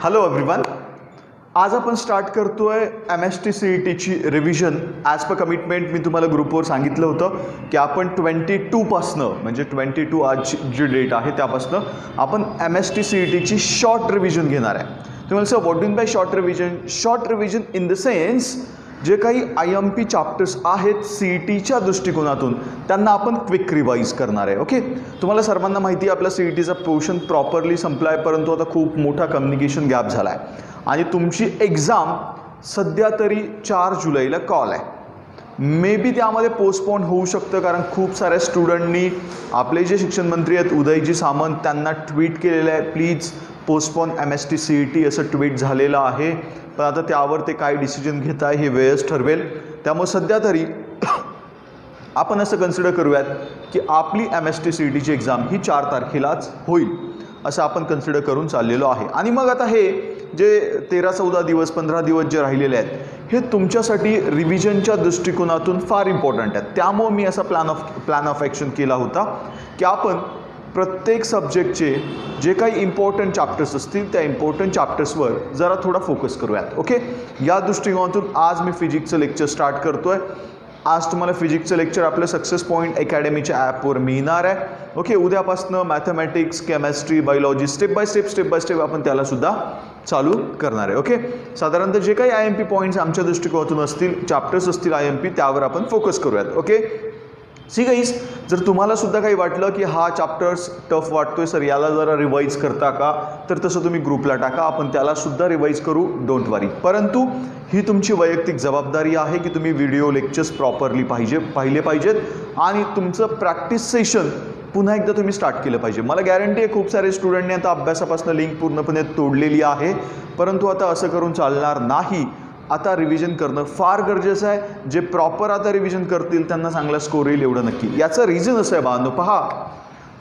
Hello everyone. आज आपण start करतोय MST-CETची रिव्हिजन. ॲज पर कमिटमेंट मी तुम्हाला ग्रुपवर सांगितलं होतं की आपण 22 पासनं म्हणजे 22 आज जी डेट आहे त्यापासनं आपण MST-CETची शॉर्ट रिव्हिजन घेणार आहे. तुम्हाला sir what do by short revision? Short revision in the sense जे काही IMP चॅप्टर्स आहेत CETच्या दृष्टिकोनातून त्यांना आपण क्विक रिवाईज करणार आहे. ओके, तुम्हाला सर्वांना माहिती आहे आपला CETचा पोर्शन प्रॉपरली संपला आहे, परंतु आता खूप मोठा कम्युनिकेशन गॅप झाला आहे आणि तुमची एक्झाम सध्या तरी 4 जुलैला कॉल आहे. मे बी त्यामध्ये पोस्टपोन होऊ शकतं, कारण खूप साऱ्या स्टुडंटनी आपले जे शिक्षण मंत्री आहेत उदयजी सामंत त्यांना ट्विट केलेलं आहे, प्लीज पोस्टपोन MST-CET असं ट्विट झालेलं आहे. पण आता त्यावर ते काय डिसिजन घेत आहे हे वेळच ठरवेल. त्यामुळे सध्या तरी आपण असं कन्सिडर करूयात की आपली MST-CETची एक्झाम ही 4 तारखेलाच होईल असं आपण कन्सिडर करून चाललेलो आहे. आणि मग आता हे जे 13-14 दिवस 15 दिवस जे राहिलेले आहेत हे तुमच्यासाठी रिव्हिजनच्या दृष्टिकोनातून फार इम्पॉर्टंट आहेत. त्यामुळे मी असा प्लॅन ऑफ ॲक्शन केला होता की आपण प्रत्येक सब्जेक्टचे जे काही इम्पॉर्टंट चॅप्टर्स असतील त्या इम्पॉर्टंट चॅप्टर्सवर जरा थोडा फोकस करूयात. ओके, या दृष्टिकोनातून आज मी फिजिक्सचं लेक्चर स्टार्ट करतो आहे. आज तुम्हाला फिजिक्सचं लेक्चर आपलं सक्सेस पॉईंट अकॅडमीच्या ॲपवर मिळणार आहे. ओके, उद्यापासनं mathematics, chemistry, biology step by step आपण त्यालासुद्धा चालू करणार आहे. ओके, साधारणतः जे काही IMP पॉईंट्स आमच्या दृष्टिकोनातून असतील, चॅप्टर्स असतील IMP, त्यावर आपण फोकस करूयात. ओके, सी गाईज, जर तुम्हाला सुद्धा काही वाटलं की हा चॅप्टर्स टफ वाटतोय सर, याला जरा रिवाईज करता का, तर तसं तुम्ही ग्रुपला टाका, आपण त्यालासुद्धा रिवाईज करू, डोंट वरी. परंतु ही तुमची वैयक्तिक जबाबदारी आहे की तुम्ही व्हिडिओ लेक्चर्स प्रॉपरली पाहिले पाहिजेत आणि तुमचं प्रॅक्टिस सेशन पुन्हा एकदा तुम्ही स्टार्ट केलं पाहिजे. मला गॅरंटी आहे खूप सारे स्टुडंटने आता अभ्यासापासून लिंक पूर्णपणे तोडलेली आहे, परंतु आता असं करून चालणार नाही. आता रिव्हिजन करणं फार गरजेचं आहे. जे प्रॉपर आता रिव्हिजन करतील त्यांना चांगला स्कोर येईल एवढं नक्की. याचं रिझन असं आहे बाळांनो, पहा,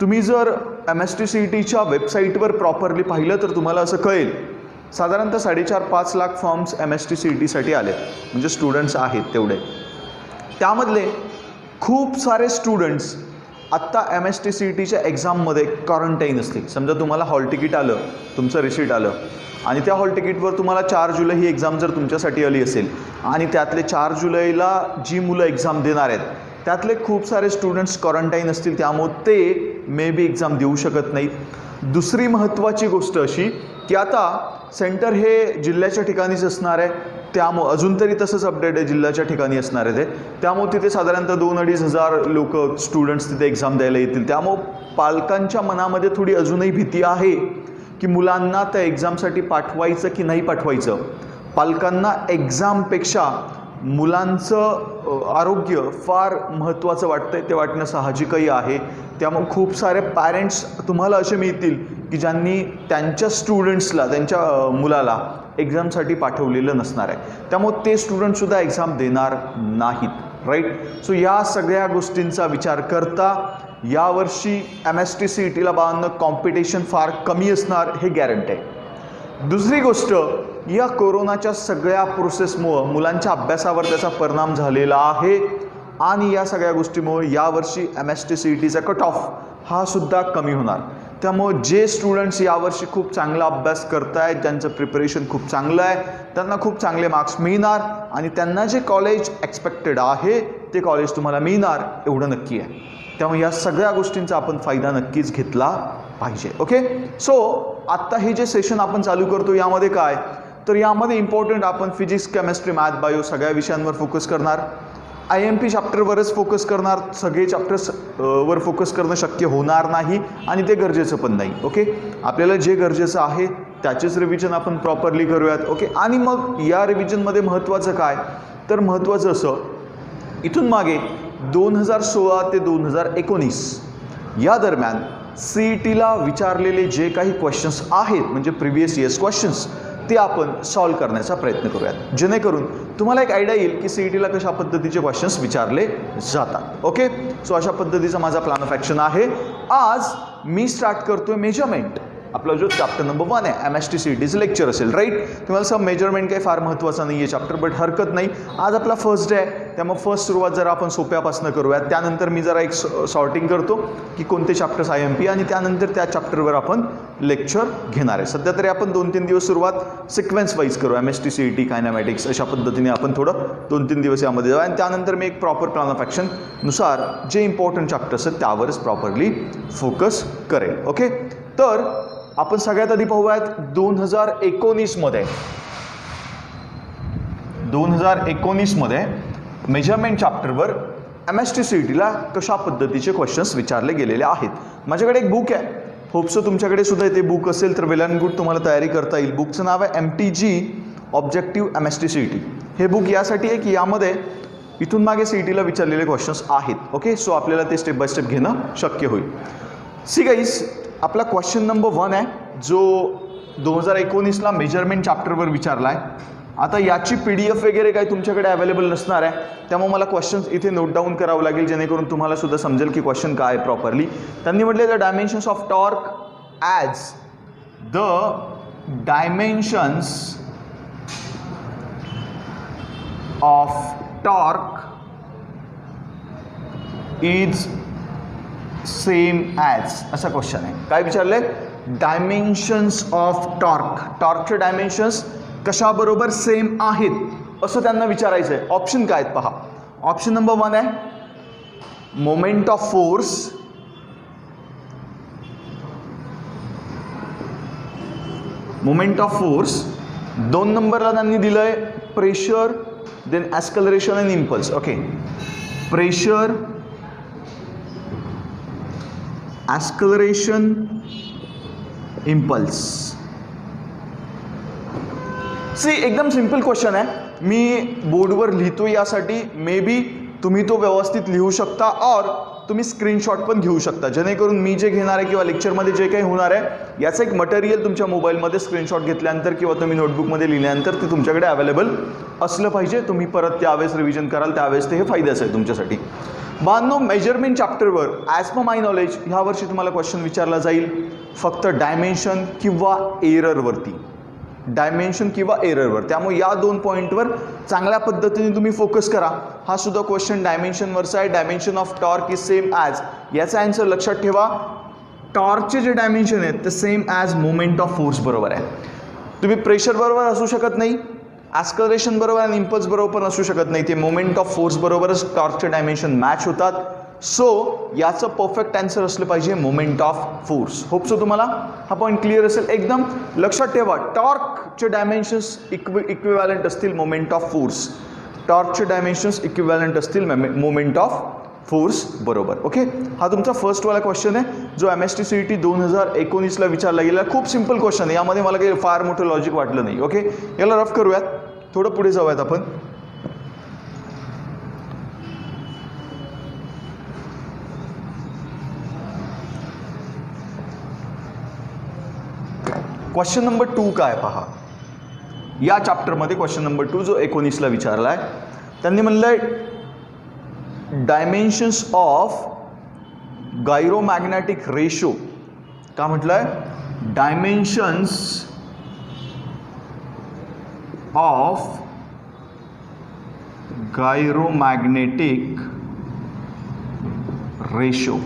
तुम्ही जर MST-CETच्या वेबसाईटवर प्रॉपरली पाहिलं तर तुम्हाला असं कळेल साधारणतः 4.5-5 लाख फॉर्म्स MST-CETसाठी आले, म्हणजे स्टुडंट्स आहेत तेवढे. त्यामधले खूप सारे स्टुडंट्स आत्ता MST-CETच्या एक्झाममध्ये क्वारंटाईन असतील. समजा तुम्हाला हॉल तिकीट आलं, तुमचं रिसीट आलं आणि त्या हॉल तिकीटवर तुम्हाला 4 जुलै ही एक्झाम जर तुमच्यासाठी आली असेल आणि त्यातले 4 जुलैला जी मुलं एक्झाम देणार आहेत त्यातले खूप सारे स्टुडंट्स क्वारंटाईन असतील, त्यामुळे ते मे बी एक्झाम देऊ शकत नाहीत. दुसरी महत्त्वाची गोष्ट अशी की आता सेंटर हे जिल्ह्याच्या ठिकाणीच असणार आहे, त्यामुळं अजून तरी तसंच अपडेट आहे, जिल्ह्याच्या ठिकाणी असणार आहे ते. त्यामुळे तिथे साधारणतः 2-2.5 हजार लोक स्टुडंट्स तिथे एक्झाम द्यायला येतील. त्यामुळं पालकांच्या मनामध्ये थोडी अजूनही भीती आहे की मुलांना त्या एक्झामसाठी पाठवायचं की नाही पाठवायचं. पालकांना एक्झामपेक्षा मुलांचं आरोग्य फार महत्त्वाचं वाटतंय, ते वाटणं साहजिकही आहे. त्यामुळे खूप सारे पॅरेंट्स तुम्हाला असे मिळतील की ज्यांनी त्यांच्या स्टुडंट्सला, त्यांच्या मुलाला एक्झामसाठी पाठवलेलं नसणार आहे, त्यामुळे ते स्टुडंटसुद्धा एक्झाम देणार नाहीत. राईट, सो या सगळ्या गोष्टींचा विचार करता यावर्षी MST-CETला बाळांनो कॉम्पिटिशन फार कमी असणार हे गॅरंटी आहे. दुसरी गोष्ट, या कोरोनाच्या सगळ्या प्रोसेसमुळं मुलांच्या अभ्यासावर त्याचा परिणाम झालेला आहे आणि या सगळ्या गोष्टीमुळे यावर्षी MST-CETचा कट ऑफ हा सुद्धा कमी होणार. त्यामुळे जे स्टुडंट्स यावर्षी खूप चांगला अभ्यास करतायत, ज्यांचं प्रिपरेशन खूप चांगलं आहे, त्यांना खूप चांगले मार्क्स मिळणार आणि त्यांना जे कॉलेज एक्सपेक्टेड आहे ते कॉलेज तुम्हाला मिळणार एवढं नक्की आहे. त्यामुळे या सगळ्या गोष्टींचा आपण फायदा नक्कीच घेतला पाहिजे. ओके, सो आत्ता हे जे सेशन आपण चालू करतो यामध्ये काय, तर यामध्ये इम्पॉर्टंट आपण फिजिक्स, केमिस्ट्री, मॅथ, बायो सगळ्या विषयांवर फोकस करणार. IMP चॅप्टरवरच फोकस करणार. सगळे चॅप्टर्स वर फोकस करणं शक्य होणार नाही आणि ते गरजेचं पण नाही. ओके, आपल्याला जे गरजेचं आहे त्याचेच रिव्हिजन आपण प्रॉपरली करूयात. ओके, आणि मग या रिव्हिजनमध्ये महत्त्वाचं काय, तर महत्त्वाचं असं इथून मागे 2016 ते 2019 या दरम्यान CETला विचारलेले जे काही क्वेश्चन्स आहेत, म्हणजे प्रिव्हियस इयर्स क्वेश्चन्स, ते आपण सॉल्व करण्याचा प्रयत्न करूयात, जेणेकरून तुम्हाला एक आयडिया येईल की CETला कशा पद्धतीचे क्वेश्चन्स विचारले जातात. ओके, सो अशा पद्धतीचा माझा प्लॅन ऑफ ॲक्शन आहे. आज मी स्टार्ट करतोय मेजरमेंट. आपला जो चॅप्टर नंबर 1 आहे MSTCETचं लेक्चर असेल, राईट. तुम्हाला सब मेजरमेंट काही फार महत्त्वाचा नाही आहे चॅप्टर, बट हरकत नाही. आज आपला फर्स्ट डे आहे, त्यामुळे फर्स्ट सुरुवात जरा आपण सोप्यापासून करूयात. त्यानंतर मी जरा एक सॉर्टिंग करतो की कोणते चॅप्टर्स IMP, आणि त्यानंतर त्या चॅप्टरवर आपण लेक्चर घेणार आहे. सध्या तरी आपण 2-3 दिवस सुरुवात सिक्वेन्स वाईज करू. MSTCET कायनॅमॅटिक्स अशा पद्धतीने आपण थोडं 2-3 दिवस यामध्ये जाऊ, आणि त्यानंतर मी एक प्रॉपर प्लॅन ऑफ ॲक्शन नुसार जे इम्पॉर्टंट चॅप्टर्स आहेत त्यावरच प्रॉपरली फोकस करेल. ओके, तर आपण सगळ्यात आधी पाहूयात 2019 मध्ये मेजरमेंट चॅप्टरवर MSTCETला कशा पद्धतीचे क्वेश्चन्स विचारले गेलेले आहेत. माझ्याकडे एक बुक आहे, होपसो तुमच्याकडे सुद्धा ते बुक असेल तर वेल अँड गुड, तुम्हाला तयारी करता येईल. बुकचं नाव आहे MTG ऑब्जेक्टिव्ह MSTCET. हे बुक यासाठी आहे की यामध्ये इथून मागे CETला विचारलेले क्वेश्चन्स आहेत. ओके, सो आपल्याला ते स्टेप बाय स्टेप घेणं शक्य होईल. सी गाईज, आपला क्वेश्चन नंबर 1 आहे जो 2019ला मेजरमेंट चॅप्टरवर विचारला आहे. आता याची PDF वगैरे काही तुमच्याकडे अवेलेबल नसणार आहे, त्यामुळे मला क्वेश्चन्स इथे नोट डाऊन करावं लागेल जेणेकरून तुम्हाला सुद्धा समजेल की क्वेश्चन काय आहे प्रॉपरली. त्यांनी म्हटले the dimensions of torque as the dimensions of torque is same as, असा क्वेश्चन आहे. काय विचारले? डायमेन्शन्स ऑफ टॉर्क, टॉर्कचे डायमेन्शन्स कशाबरोबर सेम आहेत असं त्यांना विचारायचं आहे. ऑप्शन काय आहेत पहा. ऑप्शन नंबर 1 आहे moment of force, moment of force. 2 नंबरला त्यांनी दिलंय pressure, then acceleration and impulse. Okay, pressure, acceleration, impulse. See एकदम सिंपल क्वेश्चन आहे, मी बोर्डवर लिहितो यासाठी. मे बी तुम्ही तो व्यवस्थित लिहू शकता और तुम्ही स्क्रीनशॉट पण घेऊ शकता, जेणेकरून मी जे घेणार आहे किंवा लेक्चरमध्ये जे काही होणार आहे याचं एक मटेरियल तुमच्या मोबाईलमध्ये स्क्रीनशॉट घेतल्यानंतर किंवा तुम्ही नोटबुकमध्ये लिहिल्यानंतर ते तुमच्याकडे अवेलेबल असलं पाहिजे. तुम्ही परत त्यावेळेस रिव्हिजन कराल त्यावेळेस ते हे फायद्याचं आहे तुमच्यासाठी. बांधनो मेजरमेंट चॅप्टरवर ॲज पर माय नॉलेज ह्या वर्षी तुम्हाला क्वेश्चन विचारला जाईल फक्त डायमेन्शन किंवा एररवरती, डायमेन्शन किंवा एररवर. त्यामुळे या 2 पॉईंटवर चांगल्या पद्धतीने तुम्ही फोकस करा. हा सुद्धा क्वेश्चन डायमेन्शनवरचा आहे. Dimension of torque is same as, याचा आन्सर लक्षात ठेवा. टॉर्कचे जे डायमेन्शन आहेत ते same as moment of force बरोबर आहे. तुम्ही प्रेशर बरोबर असू शकत नाही, ॲस्कलरेशन बरोबर आणि इम्पल्स बरोबर पण असू शकत नाही. ते मोमेंट ऑफ फोर्स बरोबरच टॉर्कचे डायमेन्शन मॅच होतात. सो याचं परफेक्ट आन्सर असलं पाहिजे moment of force. Hope so तुम्हाला हा पॉईंट क्लिअर असेल. एकदम लक्षात ठेवा, टॉर्कचे डायमेन्शन्स इक्विव्हॅलंट असतील मोमेंट ऑफ फोर्स, टॉर्कचे डायमेन्शन्स इक्विव्हॅलंट असतील मोमेंट ऑफ फोर्स बरोबर. ओके, हा तुमचा फर्स्टवाला क्वेश्चन आहे जो MSTCET 2019ला विचारला गेला. खूप सिम्पल क्वेश्चन आहे, यामध्ये मला काही फार मोठं लॉजिक वाटलं नाही. ओके, याला रफ करूयात, थोडं पुढे जाऊयात आपण. क्वेश्चन नंबर 2 काय पहा. या चॅप्टरमध्ये क्वेश्चन नंबर 2 जो 19ला विचारला आहे, त्यांनी म्हणलंय डायमेन्शन्स ऑफ गायरोमॅग्नेटिक रेशो. का म्हटलंय? Dimensions of gyromagnetic ratio.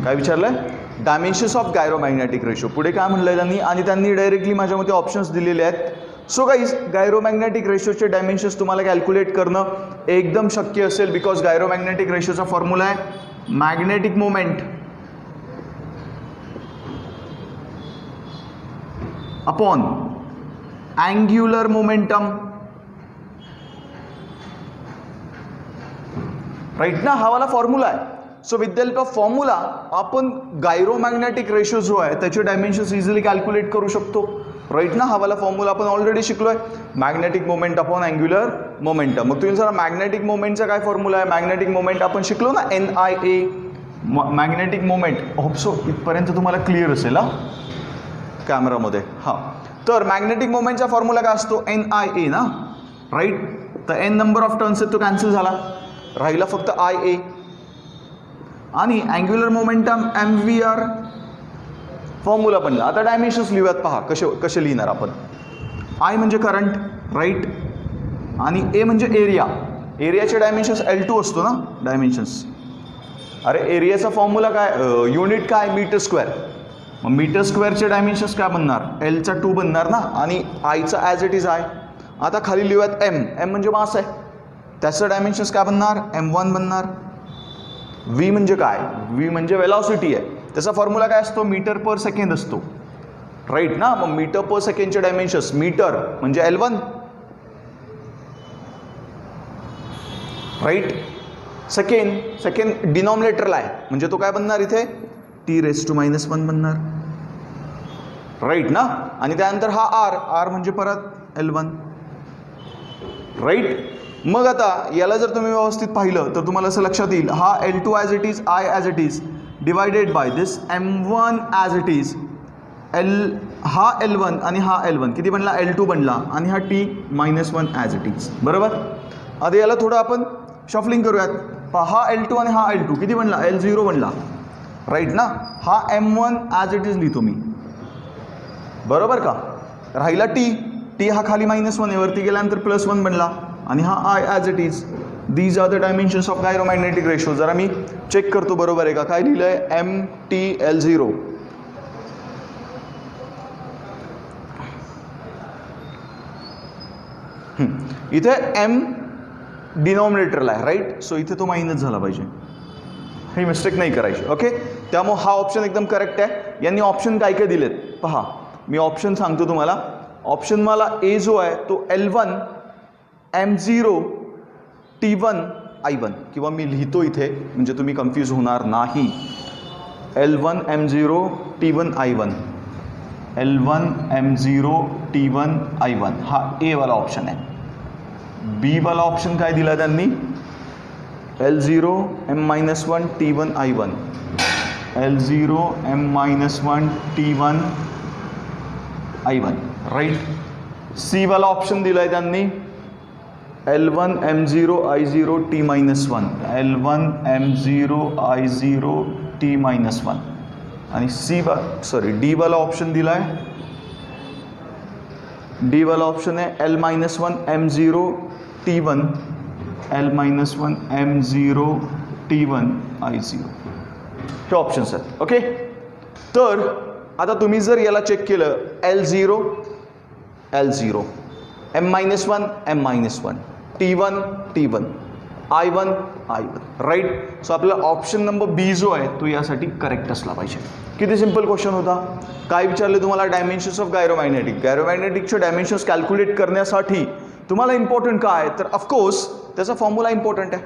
काय विचारलंय? Dimensions of gyromagnetic ratio. पुढे काय म्हणलंय त्यांनी, आणि त्यांनी डायरेक्टली माझ्यामध्ये ऑप्शन्स दिलेले आहेत. सो गाईज, गायरोमॅग्नेटिक रेशोचे डायमेन्शन्स तुम्हाला कॅल्क्युलेट करणं एकदम शक्य असेल, बिकॉज गायरोमॅग्नेटिक रेशोचा फॉर्म्युला आहे magnetic moment upon angular momentum. Right ना, हा वाला फॉर्म्युला आहे. So with the help of formula आपण गायरोमॅग्नेटिक रेशो जो आहे त्याचे डायमेन्शन्स इझिली कॅल्क्युलेट करू शकतो. राईट ना, हा वाला फॉर्म्युला आपण ऑलरेडी शिकलोय, magnetic moment upon angular momentum. मग तुम्ही जरा मॅग्नेटिक मोमेंटचा काय फॉर्म्युला आहे? मॅग्नेटिक मोमेंट आपण शिकलो ना, NIA. मॅग्नेटिक मोमेंट होपसो इथपर्यंत तुम्हाला क्लिअर असेल हा कॅमेरामध्ये. हां, तर मॅग्नेटिक मोमेंटचा फॉर्म्युला काय असतो? NIA ना, राईट. तर N नंबर ऑफ टर्न्स आहेत तो कॅन्सल झाला, राहिला फक्त IA. आणि अँग्युलर मोमेंटम MVR फॉर्म्युला बनला. आता डायमेन्शन्स लिहूयात, पहा कसे लिहिणार आपण. आय म्हणजे करंट, राईट, आणि ए म्हणजे एरिया. एरियाचे डायमेन्शन्स L2 असतो ना डायमेन्शन्स. अरे एरियाचा फॉर्म्युला काय, युनिट काय, मीटर स्क्वेअर. मग मीटर स्क्वेअरचे डायमेन्शन्स काय बनणार, Lचा 2 बनणार ना, आणि आयचा ॲज इट इज आहे. आता खाली लिहूयात एम म्हणजे मास आहे, त्याचं डायमेन्शन्स काय बनणार, M1 बनणार. व्ही म्हणजे काय, व्ही म्हणजे वेलॉसिटी आहे, त्याचा फॉर्म्युला काय असतो, मीटर पर सेकंड असतो, राईट ना. मग मीटर पर सेकंडचे डायमेन्शन्स, मीटर म्हणजे L1, राईट. सेकंड डिनॉमिनेटरला आहे, म्हणजे तो काय बनणार इथे, T⁻⁻1 बनणार, राईट ना. आणि त्यानंतर हा आर म्हणजे परत L1, राईट. मग आता याला जर तुम्ही व्यवस्थित पाहिलं तर तुम्हाला असं लक्षात येईल, हा L2 as it is, I as it is, divided by this M1 as it is, हा L1 आणि हा L1 किती बनला, L2 बनला, आणि हा T⁻1 ॲज इट इज, बरोबर. आता याला थोडं आपण शफलिंग करूयात. हा L2 आणि हा L2 किती बनला, L0 बनला, राईट ना. हा M1 ॲज इट इज लिहितो मी, बरोबर का. राहिला टी हा खाली -1 आहे, वरती गेल्यानंतर +1 बनला, आणि हा I as it is. These are the dimensions of gyromagnetic ratio. जरा मी चेक करतो बरोबर आहे का. काय लिहिलं आहे, MTL0. इथे M डिनॉमिनेटरला आहे, राईट. सो इथे तो मायनस झाला पाहिजे, ही मिस्टेक नाही करायची, ओके. त्यामुळे हा ऑप्शन एकदम करेक्ट आहे. यांनी ऑप्शन काय काय दिलेत पहा, मी ऑप्शन सांगतो तुम्हाला. ऑप्शन मला ए जो आहे तो L1 M0 T1 I1, किंवा मी लिहितो इथे म्हणजे तुम्ही कन्फ्यूज होणार नाही. L1 M0 T1 I1, L1 M0 T1 I1 हा ए वाला ऑप्शन आहे. बी वाला ऑप्शन काय दिला त्यांनी, L0 M-1 T1 I1, L0 M-1 T1 I1, right. C वाला ऑप्शन दिला आहे त्यांनी, L1 M0 I0 T-1, L1 M0 I0 T-1, आणि डी वाला ऑप्शन दिला आहे, डी वाला ऑप्शन आहे L-1 M0 T1, L-1 M0 T1 I0. हे ऑप्शन्स आहेत, ओके. तर आता तुम्ही जर याला चेक केलं, L0 M-1 M-1, T1 I1 right. So आपला ऑप्शन नंबर बी जो आहे तो यासाठी करेक्ट असला पाहिजे. किती सिंपल क्वेश्चन होता. काय विचारले तुम्हाला, डायमेन्शन्स ऑफ गायरोमॅग्नेटिकचे डायमेन्शन्स कॅल्क्युलेट करण्यासाठी तुम्हाला इम्पॉर्टंट काय, तर ऑफकोर्स त्याचा फॉर्म्युला इम्पॉर्टंट आहे.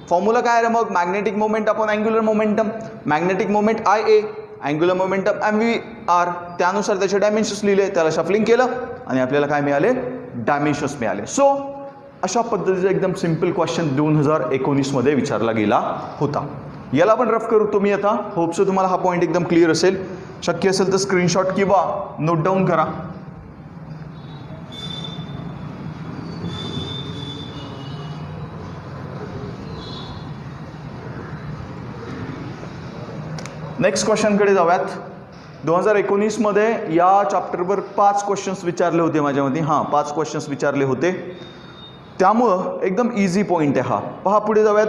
फॉर्म्युला काय आहे मग, magnetic moment upon angular momentum. Magnetic moment IA, angular momentum MVR. त्यानुसार त्याचे डायमेन्शन्स लिहिले, त्याला शफलिंग केलं, आणि आपल्याला काय मिळाले, डायमेन्शन्स मिळाले. सो अशा पद्धतीचा एकदम सिंपल क्वेश्चन 2019 मध्ये विचारला गेला होता. याला पण रफ करतो मी आता. होपसो तुम्हाला हा पॉईंट एकदम क्लिअर असेल. शक्य असेल तर स्क्रीनशॉट किंवा नोट डाऊन करा. नेक्स्ट क्वेश्चनकडे जाऊयात. 2019 मध्ये या चॅप्टरवर 5 क्वेश्चन्स विचारले होते माझ्यामध्ये. हां, 5 क्वेश्चन्स विचारले होते, त्यामुळं एकदम इझी पॉईंट आहे हा. पहा पुढे जाऊयात.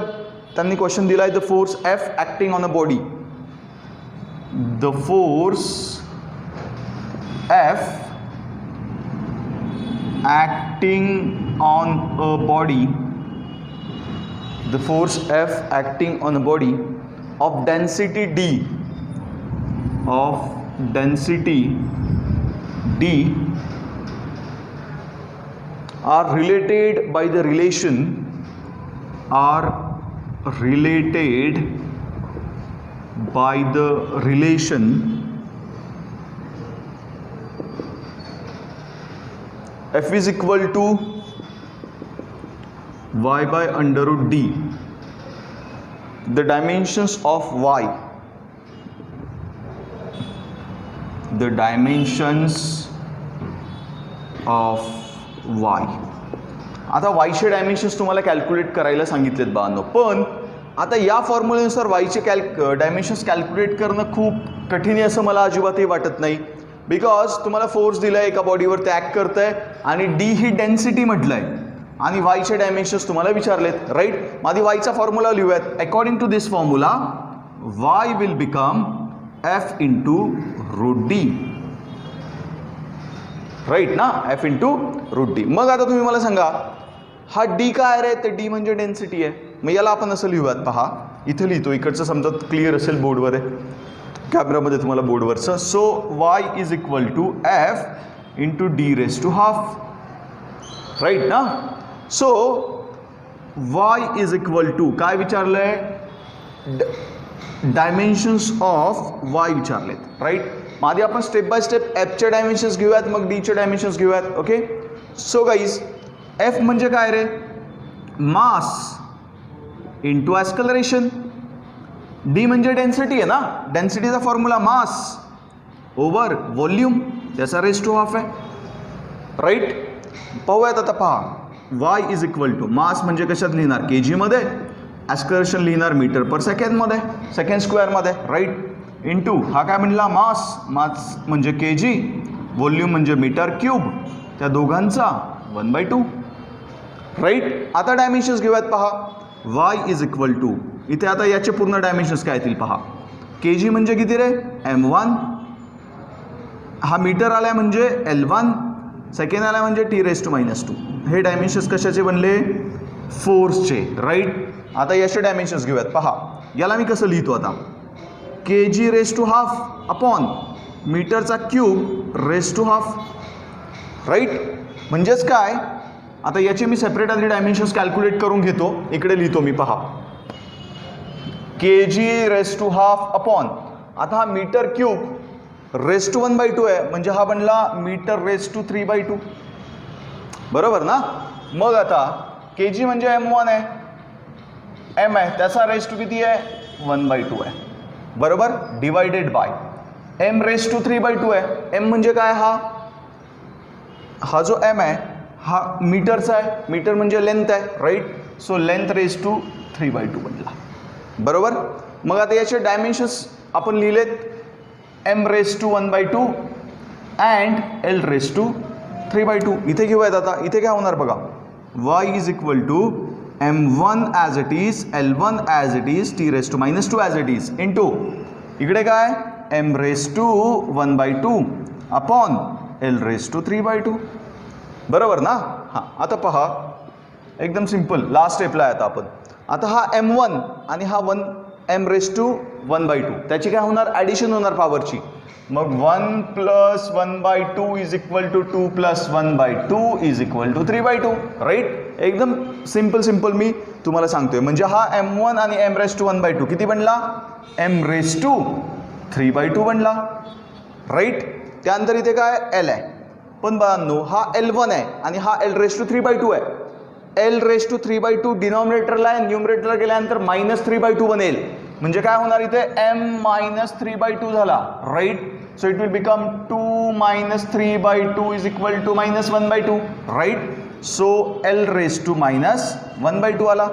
त्यांनी क्वेश्चन दिला आहे, the force F acting on a body. The force F acting on a body, the force F acting on a body of density D, are related by the relation F is equal to y by under root D. The dimensions of y, the dimensions of y. आता वायचे dimensions तुम्हाला calculate करायला सांगितलेत बाळांनो, पण आता या फॉर्म्युलेनुसार वायचे dimensions calculate करणं खूप कठीण आहे असं मला अजिबातही वाटत नाही, बिकॉज तुम्हाला फोर्स दिला आहे एका बॉडीवर, ते ॲक्ट करत आहे आणि डी ही डेन्सिटी म्हटलं आहे आणि वायचे डायमेन्शन्स तुम्हाला विचारलेत, राईट. मग आधी वायचा फॉर्म्युला लिहूयात. According to this formula Y will become F into root D, right ना, एफ इंटू रूट डी. मग आता तुम्ही मला सांगा हा डी काय रे, तर डी म्हणजे डेन्सिटी आहे. मग याला आपण असं लिहूयात, पहा इथं लिहितो, इकडचं समजा क्लिअर असेल बोर्डवर आहे, कॅमेरामध्ये तुम्हाला बोर्डवरचं. So Y is equal to F into D raise to half, right ना. So Y is equal to काय विचारलंय, डायमेन्शन्स ऑफ वाय विचारलेत, राईट. मग आधी आपण स्टेप बाय स्टेप एफचे डायमेन्शन्स घेऊयात, मग डीचे डायमेन्शन्स घेऊयात. ओके, सो गाईज एफ म्हणजे काय रे, मास इंटू ॲस्कलरेशन. डी म्हणजे डेन्सिटी आहे ना, डेन्सिटीचा फॉर्म्युला मास ओव्हर व्हॉल्यूम, त्याचा रेस टू हाफ आहे, राईट. पाहूयात आता, पहा Y is equal to mass म्हणजे कशात लिहिणार, के जीमध्ये, ॲस्कलरेशन लिहिणार मीटर पर सेकंडमध्ये, सेकंड स्क्वेअरमध्ये, राईट. इंटू हा काय म्हणला, मास म्हणजे के जी, व्हॉल्यूम म्हणजे मीटर क्यूब, त्या दोघांचा 1/2, राईट. आता डायमेन्शन्स घेऊयात, पहा वाय इज इक्वल टू, इथे आता याचे पूर्ण डायमेन्शन्स काय येतील पहा. के जी म्हणजे किती रे, m1, हा मीटर आलाय म्हणजे L1, सेकंड आलाय म्हणजे T⁻². हे डायमेन्शन्स कशाचे बनले, फोर्सचे, राईट. आता याचे डायमेन्शन्स घेऊयात, पहा याला मी कसं लिहितो आता, K G raise to half upon मीटरचा cube raise to half, right. म्हणजेच काय, आता याचे मी सेपरेट आधी डायमेन्शन्स कॅल्क्युलेट करून घेतो, इकडे लिहितो मी, पहा K G raise to half upon, आता हा मीटर क्यूब रेस टू 1/2 आहे, म्हणजे हा बनला मीटर रेस टू 3/2, बरोबर ना. मग आता के जी म्हणजे m1 आहे, m आहे, त्याचा रेस टू किती आहे, 1/2 आहे, बरोबर, divided by m raise to 3/2 आहे. m म्हणजे काय, हा जो m आहे हा मीटरचा आहे, मीटर म्हणजे लेंथ आहे, right. So length raise to 3/2 बनला, बरोबर. मग आता याचे डायमेन्शन्स आपण लिहिलेत, m raise to 1/2 and l raise to 3/2. इथे घेऊयात आता, इथे काय होणार बघा, y is equal to m1 as it is, l1 as it is, T⁻² as it is, into इकडे काय m raise to 1/2 upon l raise to 3/2, बरोबर ना. हां, आता पहा एकदम सिम्पल, लास्ट स्टेपला आहे आता आपण. आता हा m1 आणि हा m रेस टू 1/2, त्याची काय होणार, ॲडिशन होणार पॉवरची. मग 1 + 1/2 is equal to 2 + 1/2 is equal to 3/2, right. एकदम सिम्पल मी तुम्हाला सांगतोय. म्हणजे हा m1 आणि m रेस टू 1/2 किती बनला, m रेस टू 3/2 बनला, राईट. त्यानंतर इथे काय l आहे, पण बाळांनो हा L1 आहे आणि हा l रेस टू 3/2 आहे. l रेस टू 3/2 डिनॉमिनेटरला आहे, न्यूमरेटरला गेल्यानंतर -3/2 बनेल, म्हणजे काय होणार इथे m - 3/2 झाला, right. So it will become 2 - 3/2 is equal to -1/2, right. So l raise to -1/2 आला,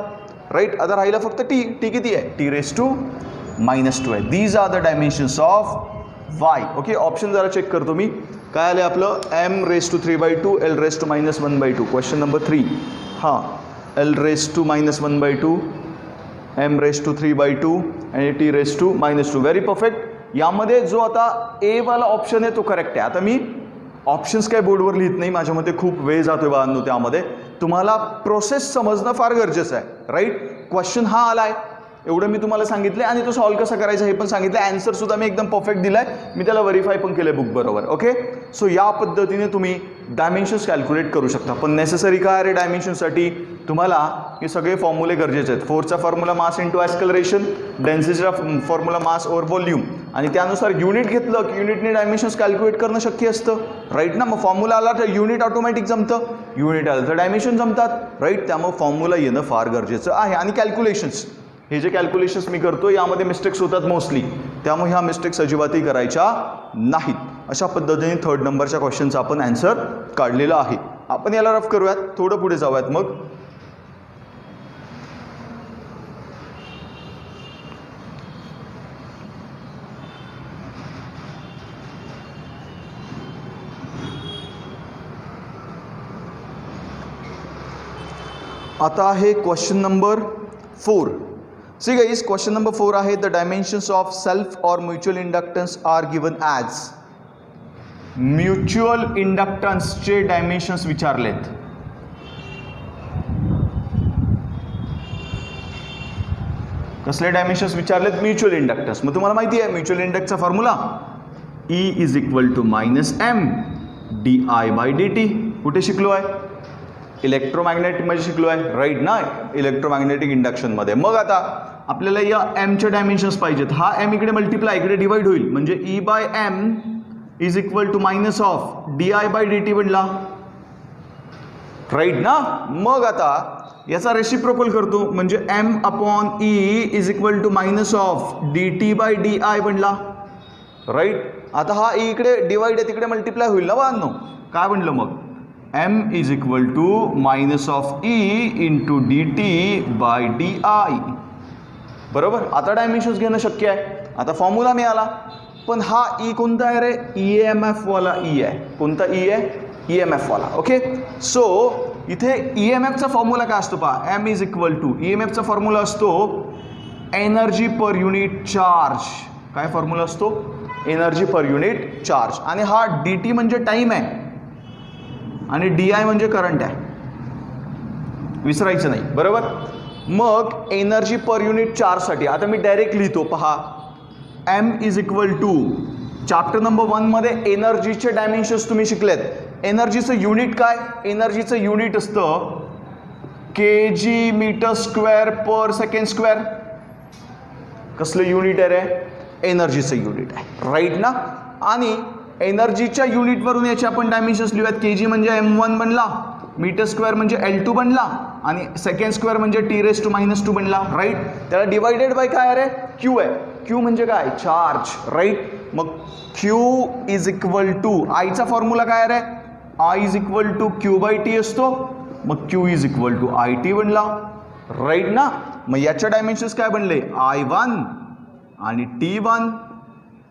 राईट. आता राहिला फक्त t किती आहे, T⁻² आहे. These are the dimensions of y. Okay, option जरा चेक करतो मी, काय आलं आपलं, m raise to 3/2, l raise to -1/2. Question number 3, हां, l raise to -1/2, m raise to 3/2 आणि T⁻². Very perfect. यामध्ये जो आता ए वाला ऑप्शन आहे तो करेक्ट आहे. आता मी ऑप्शन्स काय बोर्डवर लिहित नाही, माझ्यामध्ये खूप वेळ जातोय बाळांनो, त्यामध्ये तुम्हाला प्रोसेस समजणं फार गरजेचं आहे, राईट. क्वेश्चन हा आलाय, एवढं मी तुम्हाला सांगितलं आणि तो सॉल्व्ह कसा करायचा हे पण सांगितलं. ॲन्सर सुद्धा मी एकदम परफेक्ट दिलाय, मी त्याला व्हेरीफाय पण केलं बुक बरोबर. ओके, सो या पद्धतीने तुम्ही डायमेन्शन्स कॅल्क्युलेट करू शकता. पण नेसेसरी काय रे डायमेन्शनसाठी, तुम्हाला हे सगळे फॉर्म्युले गरजेचे आहेत. फोर्सचा फॉर्म्युला मास इंटू ॲस्कलरेशन, डेन्सिटीचा फॉर्म्युला मास ओव्हर व्हॉल्यूम, आणि त्यानुसार युनिट घेतलं की युनिटने डायमेन्शन्स कॅल्क्युलेट करणं शक्य असतं, राईट ना. मग फॉर्म्युला आला तर युनिट ऑटोमॅटिक जमतं, युनिट आलं तर डायमेन्शन जमतात, राईट. त्यामुळे फॉर्म्युला येणं फार गरजेचं आहे. आणि कॅल्क्युलेशन्स, हे जे कॅल्क्युलेशन्स मी करतो यामध्ये मिस्टेक्स होतात मोस्टली, त्यामुळे ह्या मिस्टेक्स अजिबातही करायच्या नाहीत. अशा पद्धतीने 3rd नंबरच्या क्वेश्चनचा आपण आन्सर काढलेला आहे. आपण याला रफ करूयात, थोडं पुढे जाऊयात. मग आता आहे question number 4. See guys, question number 4 आहे द डायमेन्शन्स ऑफ सेल्फ और mutual inductance are given as. Mutual इंडक्टन्सचे डायमेन्शन्स विचारलेत. कसले डायमेन्शन्स विचारलेत? Mutual inductance. मग तुम्हाला माहिती आहे म्युच्युअल इंडक्टचा formula E is equal to -m di/dt. कुठे शिकलो आहे? इलेक्ट्रोमॅग्नेटिकमध्ये शिकलो आहे, राईट ना, इलेक्ट्रोमॅग्नेटिक इंडक्शनमध्ये. मग आता आपल्याला या एमचे डायमेन्शन्स पाहिजेत. हा एम इकडे मल्टिप्लाय इकडे डिवाइड होईल म्हणजे E/m is equal to minus of di/dt बनला, राईट ना. मग आता याचा रेसिप्रोकल करतो म्हणजे m/e is equal to minus of dt/di बनला, राईट. आता हा e इकडे डिवाइड आहे तिकडे मल्टिप्लाय होईल ना बांधनो. काय बनलं मग? m is equal to minus of e into dt/di. बरोबर. आता डायमेन्शन्स घेणं शक्य आहे. आता फॉर्म्युला मिळाला, पण हा ई कोणता आहे रे? EMF वाला ई आहे. कोणता ई आहे? EMF वाला. ओके. सो इथे EMFचा फॉर्म्युला काय असतो पहा. m इज इक्वल टू EMFचा फॉर्म्युला असतो एनर्जी पर युनिट चार्ज. काय फॉर्म्युला असतो? Energy per unit charge. आणि हा dt म्हणजे टाइम आहे आणि DI म्हणजे करंट आहे, विसरायचं नाही, बरोबर. मग एनर्जी पर युनिट चार्जसाठी आता मी डायरेक्ट लिहितो पहा. m is equal to chapter number 1 मध्ये एनर्जीचे डायमेन्शन्स तुम्ही शिकलेत. एनर्जीचं युनिट काय? एनर्जीचं युनिट असतं kg metre square per second square. कसलं युनिट आहे रे? एनर्जीचं युनिट आहे, राईट ना. आणि एनर्जीच्या युनिटवरून याचे आपण डायमेन्शन्स लिहूयात. kg म्हणजे m1 बनला, मीटर स्क्वेअर म्हणजे L2 बनला आणि सेकंड स्क्वेअर म्हणजे t⁻² बनला, राईट. त्याला डिवायडेड बाय काय रे? q आहे. q म्हणजे काय? Charge, right. मग q इज इक्वल टू आयचा फॉर्म्युला काय रे? I is equal to q/t असतो. मग q is equal to it बनला, राईट ना. मग याच्या डायमेन्शन्स काय बनले? I1 आणि T1,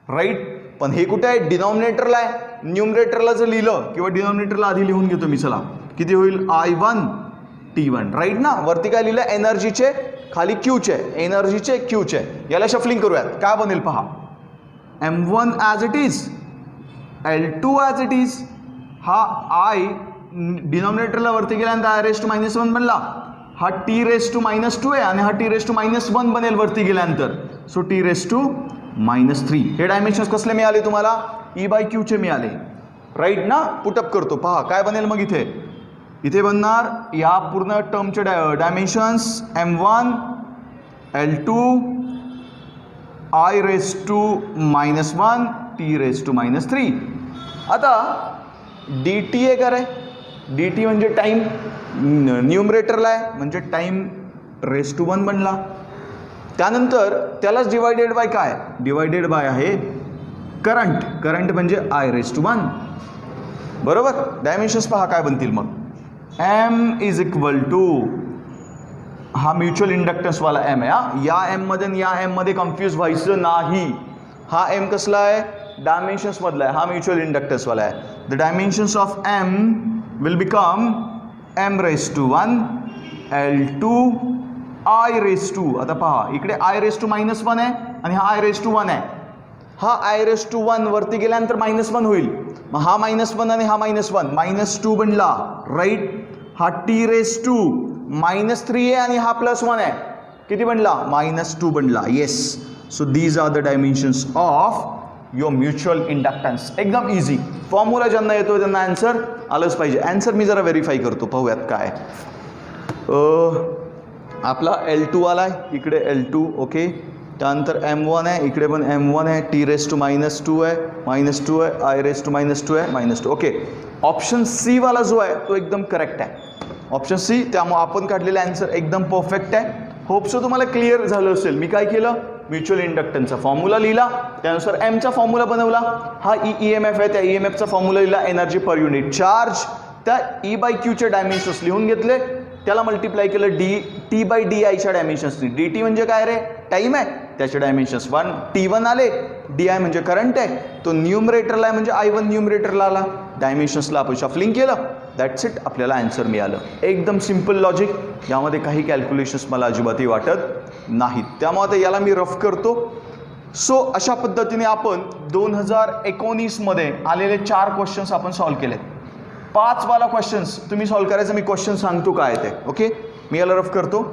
राईट. पण हे कुठे आहे? डिनॉमिनेटरला आहे. न्यूमरेटरला जर लिहिलं किंवा डिनॉमिनेटरला आधी लिहून घेतो मी, चला किती होईल? I1 T1, राईट ना. वरती काय लिहिलं? एनर्जीचे, खाली क्यूचे, एनर्जीचे क्यूचे. याला शफलिंग करूयात. काय बनेल पहा. m1 as it is, L2 as it is. हा I डिनॉमिनेटरला वरती गेल्यानंतर I⁻⁻1 बनला. हा t⁻² आहे आणि हा t⁻1 बनेल वरती गेल्यानंतर. So t⁻3. हे डायमेन्शन्स कसले मिळाले तुम्हाला? E/q चे मिळाले, राईट ना. पुटअप करतो पहा काय बनेल मग. इथे बनणार या पूर्ण टर्मचे dimensions m1 L2 I⁻⁻1 t⁻3. आता dt आहे का रे? dt म्हणजे टाइम, न्यूमरेटरला आहे म्हणजे टाइम⁻1 बनला. त्यानंतर त्यालाच डिवायडेड बाय काय? डिवायडेड बाय आहे करंट. करंट म्हणजे I⁻1, बरोबर. डायमेन्शन्स पहा काय बनतील मग. m इज इक्वल टू हा म्युच्युअल इंडक्टन्सवाला m आहे. हा या m मध्ये आणि या m मध्ये कन्फ्यूज व्हायचं नाही. हा m कसला आहे? डायमेन्शन्स मधला आहे. हा म्युच्युअल इंडक्टन्सवाला आहे. The dimensions of m will become m⁻1 L2 I⁻². आता पहा इकडे I⁻⁻1 आहे आणि हा I⁻1 आहे. हा I⁻1 वरती गेल्यानंतर -1 होईल. मग हा -1 आणि हा -1 -2 बनला, राईट. हा t⁻³ आहे आणि हा +1 आहे. किती बनला? -2 बनला. Yes. So these are the dimensions of your mutual inductance. एकदम इझी. फॉर्म्युला ज्यांना येतो त्यांना आन्सर आलंच पाहिजे. आन्सर मी जरा व्हेरीफाय करतो, पाहूयात काय. आपला L2 आला आहे, इकडे L2, ओके. त्यानंतर m1 आहे, इकडे पण m1 आहे, t⁻² आहे, -2 आहे, I⁻⁻2 आहे, -2, ओके. ऑप्शन सी वाला जो आहे तो एकदम करेक्ट आहे. Option C. त्यामुळे आपण काढलेला आन्सर एकदम परफेक्ट आहे. होपसो तुम्हाला क्लिअर झालं असेल. मी काय केलं? म्युच्युअल इंडक्टन्सचा फॉर्म्युला लिहिला, त्यानुसार एमचा फॉर्म्युला बनवला. हा EMF आहे, त्या EMFचा फॉर्म्युला लिहिला एनर्जी पर युनिट चार्ज. त्या E/q चे डायमेन्शन्स लिहून घेतले, त्याला मल्टिप्लाय केलं t/di च्या डायमेन्शन्सनी. dt म्हणजे काय रे? टाइम आहे, त्याचे डायमेन्शन्स 1 t1 आले डी आय म्हणजे करंट आहे, तो न्यूमरेटरला आहे म्हणजे I1 न्यूमरेटरला आला, डायमेन्शन्सला आपण शफलिंग केलं, दॅट्स इट, आपल्याला आन्सर मिळालं. एकदम सिम्पल लॉजिक, यामध्ये काही कॅल्क्युलेशन्स मला अजिबातही वाटत नाहीत. त्यामुळे आता याला मी रफ करतो. सो अशा पद्धतीने आपण 2019मध्ये आलेले 4 क्वेश्चन्स आपण सॉल्व्ह केलेत. 5 वाला क्वेश्चन्स तुम्ही सॉल्व्ह करायचं, मी क्वेश्चन सांगतो काय ते. ओके, मी याला रफ करतो.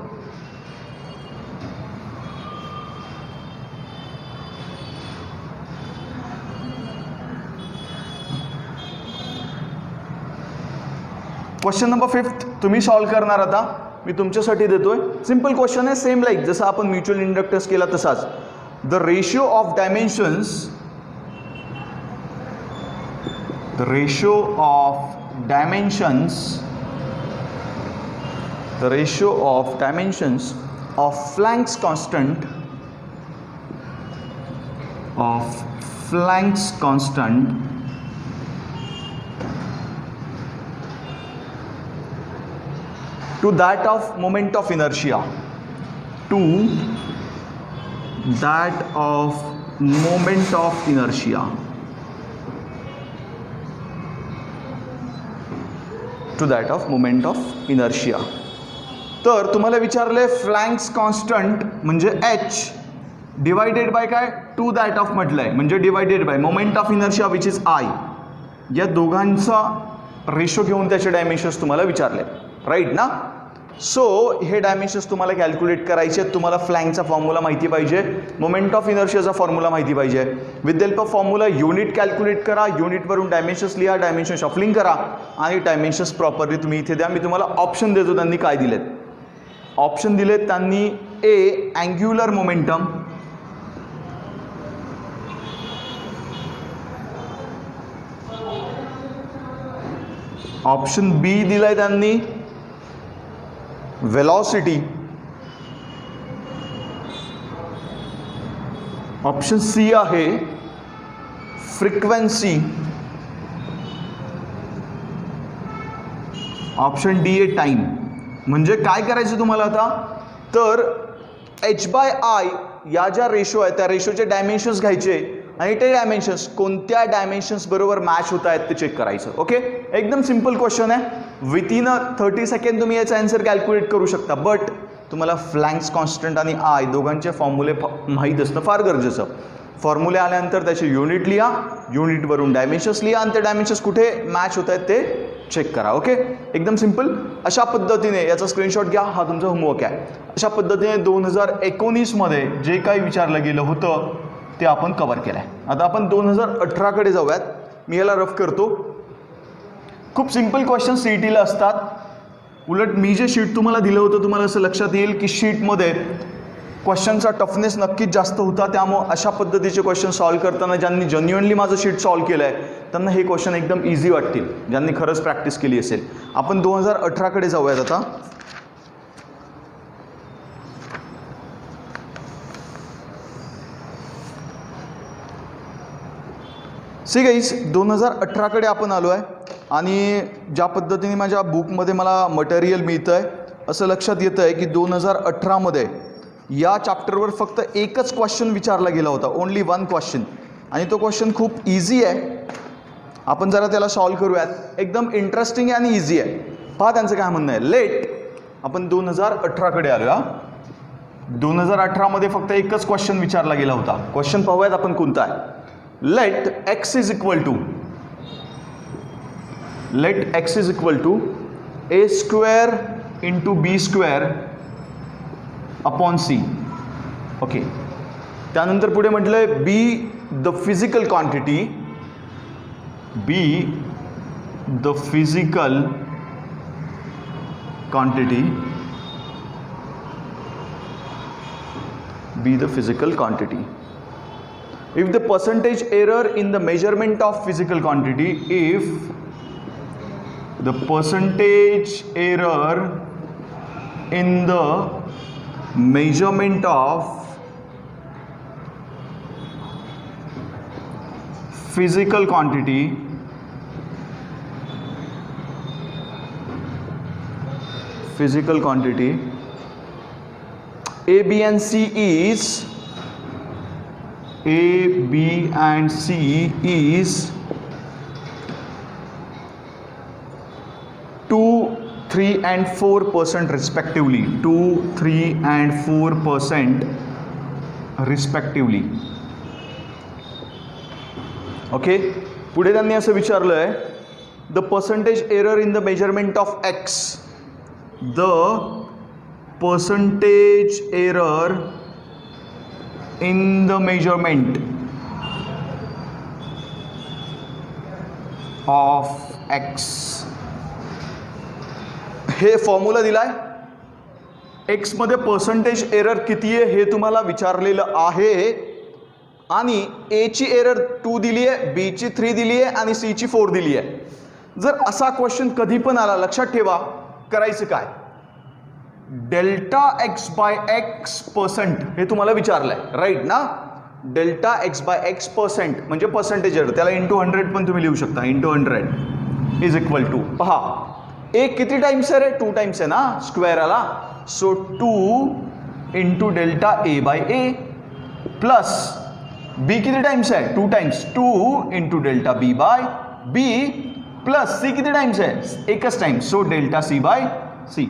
क्वेश्चन नंबर 5 तुम्ही सॉल्व्ह करणार, आता मी तुमच्यासाठी देतोय. सिंपल क्वेश्चन आहे, सेम लाईक जसं आपण म्युच्युअल इंडक्टन्स केला तसाच. The ratio of dimensions, the ratio of dimensions, the ratio of dimensions of flanks constant, of flanks constant to that of moment of inertia, to that of moment of inertia, to that of moment of inertia. तर तुम्हाला विचारले flanks constant म्हणजे h divided by काय, to that of म्हटलंय म्हणजे divided by moment of inertia which is I. या दोघांचा ratio घेऊन त्याचे डायमेन्शन्स तुम्हाला विचारले, राईट ना. सो हे डायमेन्शन्स तुम्हाला कॅल्क्युलेट करायचे आहेत. तुम्हाला फ्लॅंकचा फॉर्म्युला माहिती पाहिजे, मोमेंट ऑफ इनर्शियाचा फॉर्म्युला माहिती पाहिजे. With help of formula unit calculate करा, युनिटवरून डायमेन्शन्स लिहा, डायमेन्शन शफलिंग करा आणि डायमेन्शन्स प्रॉपरली तुम्ही इथे द्या. मी तुम्हाला ऑप्शन देतो, त्यांनी काय दिलेत. ऑप्शन दिलेत त्यांनी ए अँग्युलर मोमेंटम, ऑप्शन बी दिलाय त्यांनी वेलॉसिटी, ऑप्शन सी आहे फ्रिक्वेन्सी, ऑप्शन डी आहे टाइम. म्हणजे काय करायचं तुम्हाला आता, तर h/i या ज्या रेशो आहेत त्या रेशोचे डायमेन्शन्स घ्यायचे आणि ते डायमेन्शन्स कोणत्या डायमेन्शन्स बरोबर मॅच होत आहेत ते चेक करायचं. ओके, एकदम सिंपल क्वेश्चन आहे. विथिन 30 सेकंड तुम्ही याचा आन्सर कॅल्क्युलेट करू शकता. बट तुम्हाला फ्लॅंक्स कॉन्स्टंट आणि I दोघांचे फॉर्म्युले माहीत असणं फार गरजेचं. फॉर्म्युले आल्यानंतर त्याचे युनिट लिहा, युनिटवरून डायमेन्शन्स लिहा आणि ते डायमेन्शन्स कुठे मॅच होत आहेत ते चेक करा. ओके, एकदम सिंपल. अशा पद्धतीने याचा स्क्रीनशॉट घ्या, हा तुमचा होमवर्क आहे. अशा पद्धतीने 2019मध्ये जे काही विचारलं गेलं होतं ते आपण कव्हर केलं आहे. आता आपण 2018कडे जाऊयात. मी याला रफ करतो. खूप सिंपल क्वेश्चन CETला असतात. उलट मी जे शीट तुम्हाला दिलं होतं तुम्हाला असं लक्षात येईल की शीटमध्ये क्वेश्चनचा टफनेस नक्कीच जास्त होता. त्यामुळे अशा पद्धतीचे क्वेश्चन सॉल्व्ह करताना ज्यांनी जेन्युइनली माझं शीट सॉल्व्ह केलं आहे त्यांना हे क्वेश्चन एकदम इझी वाटतील, ज्यांनी खरंच प्रॅक्टिस केली असेल. आपण 2018कडे जाऊयात आता. सी गाईज, 2018कडे आपण आलो आहे आणि ज्या पद्धतीने माझ्या बुकमध्ये मला मटेरियल मिळतं आहे असं लक्षात येतं आहे की 2018मध्ये या चॅप्टरवर फक्त एकच क्वेश्चन विचारला गेला होता, ओनली 1 क्वेश्चन. आणि तो क्वेश्चन खूप इझी आहे. आपण जरा त्याला सॉल्व्ह करूयात. एकदम इंटरेस्टिंग आहे आणि इझी आहे. पहा त्यांचं काय म्हणणं आहे. लेट, आपण 2018कडे आलो. 2018मध्ये फक्त एकच क्वेश्चन विचारला गेला होता. क्वेश्चन पाहूयात आपण कोणता आहे. let x is equal to a square into b square upon c. Okay, त्यानंतर पुढे म्हटलंय b the physical quantity, b the physical quantity, b the physical quantity. If the percentage error in the measurement of physical quantity, if the percentage error in the measurement of physical quantity A, B and C is A, B and C is 2, 3 and 4% respectively. 2, 3 and 4% respectively. Okay, पुढे त्यांनी असं विचारलं आहे, the percentage error in the measurement of x. The percentage error in the measurement of x. हे formula दिलाय. X मध्ये percentage error किती आहे हे तुम्हाला विचारलेलं आहे आणि ए ची एरर 2 दिली आहे, बी ची 3 दिली आहे आणि सी ची 4 दिली आहे. जर असा क्वेश्चन कधी पण आला, लक्षात ठेवा करायचं काय, delta X by X percent हे तुम्हाला विचारलंय, राईट ना. Delta X by X percent म्हणजे पर्सेंटेज एरर, त्याला इंटू 100 पण तुम्ही लिहू शकता. इंटू 100 इज इक्वल टू, पहा ए किती टाइम्स आहे रे, 2 टाइम्स आहे ना स्क्वेअर आला. So 2 into delta A by A plus B किती टाइम्स आहे, 2 times, 2 into delta B by B plus C किती टाइम्स आहे, एकच times, so delta C by C.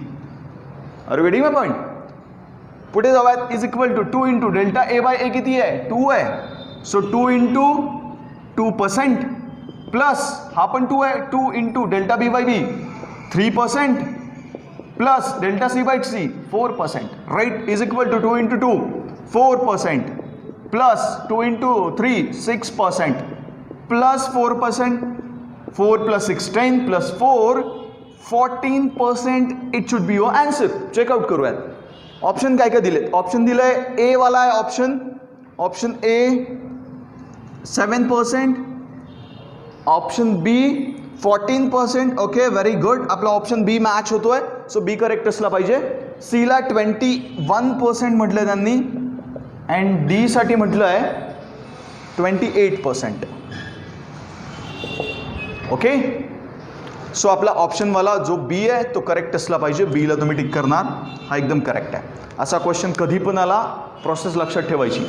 Are wedding my point. पुढे जाऊयात. Is equal to 2 into delta A by A किती आहे, 2 आहे, सो 2 इंटू 2% प्लस हा पण 2 आहे, 2 into delta B by B 3% plus delta C by C 4%, right. Is equal to 2 into 2 4% plus 2 into 3 6% plus 4%, 4 plus 6 10 plus 4 14%. It should be your answer. Check out करूयात. Option काय काय दिले. ऑप्शन दिलंय A वाला आहे option, option A 7%, option B 14%. Okay, very good. आपला option B match होतोय, so बी correct असला पाहिजे. सी ला 21% म्हटलंय त्यांनी अँड डी साठी म्हटलं आहे 28%. ओके, सो आपला ऑप्शनवाला जो बी आहे तो करेक्ट असला पाहिजे. बीला तुम्ही टिक करणार, हा एकदम करेक्ट आहे. असा क्वेश्चन कधी पण आला, प्रोसेस लक्षात ठेवायची.